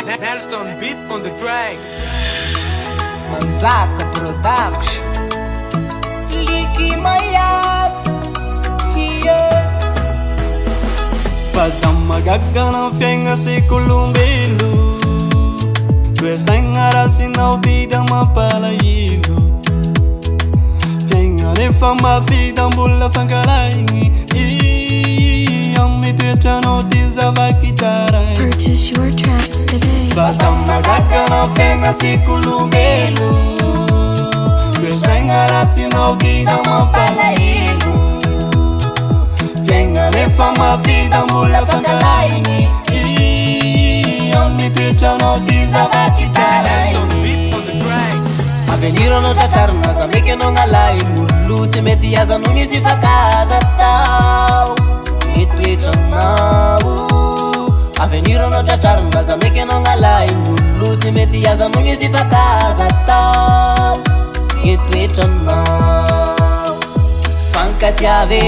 Nelson beats on the track. Manzaka Production, Liki Mayas, Pagka magagka ng fienga si Columbelo, Dwesang arasin na bidang mapalayilo. Fienga ni fama fidang bula fangalaingi, Iyang mitwecha no tiza vakitaray. Purchase your tracks today. Pagka magagka ng fienga si Columbelo, Dwesang arasin na bidang mapalayilo. Fienga ni fama fidang bula fangalaingi, Iyang mitwecha no tiza vakitaray. Nelson beats on the track. Aveniro no tatarna, sameke no ngalai mulu, semeti ya zanungi sifakaza tau, itwecha nau. Aveniro no tatarna, sameke no ngalai mulu, semeti ya zanungi sifakaza tau, itwecha nau. Fankatiave,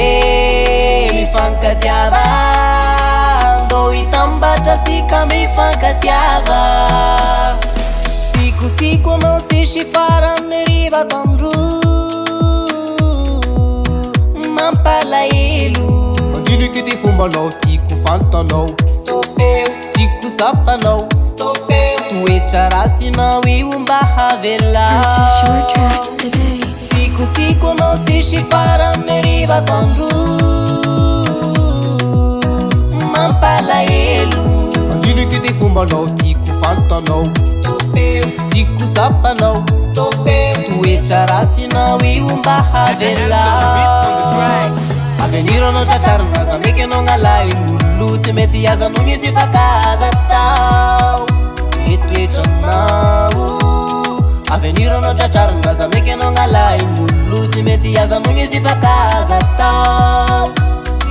mi fankatiava, ndo itambata sika mi fankatiava. Siku não se chifara neriva tondru Mampala ilu Andini que te fuma não, tico fanta não Stopeu, tico sapa não Stopeu, tu echarasi não e barra vela. Purchase your tracks today. Siku não se chifara neriva tondru Mampala ilu Andini que te fuma não, tico fanta não Stopeu, tico sapa não Stopeu, tu echarasi não e barra vela. Aveniro no tatarna, sameke no ngalai mulu, semeti ya zanungi sifakaza tau, itwecha nau. Aveniro no tatarna, sameke no ngalai mulu, semeti ya zanungi sifakaza tau,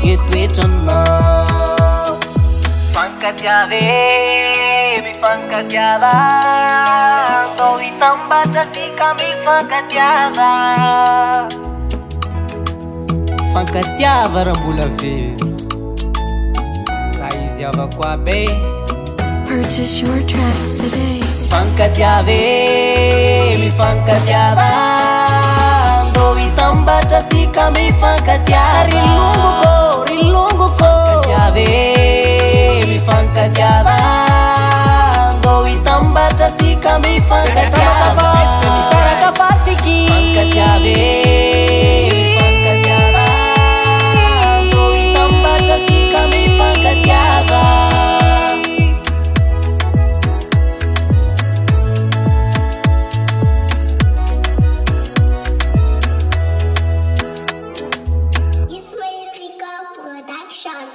itwecha nau. Fankatiave, mi fankatiava, ndo itambata sika mi fankatiava. Fankatiava rambula vero, saiziava kwa be. Purchase your tracks today. Fankatiave, mi fankatiava, ndo itambata sika mi fankatiava. Rilungu ko, fankatiave, mi fankatiava, ndo itambata sika mi fankatiava. Semi saraka fasiki, fankatiave, fankatiava, ndo itambata sika mi fankatiava. Ismail Rico Production.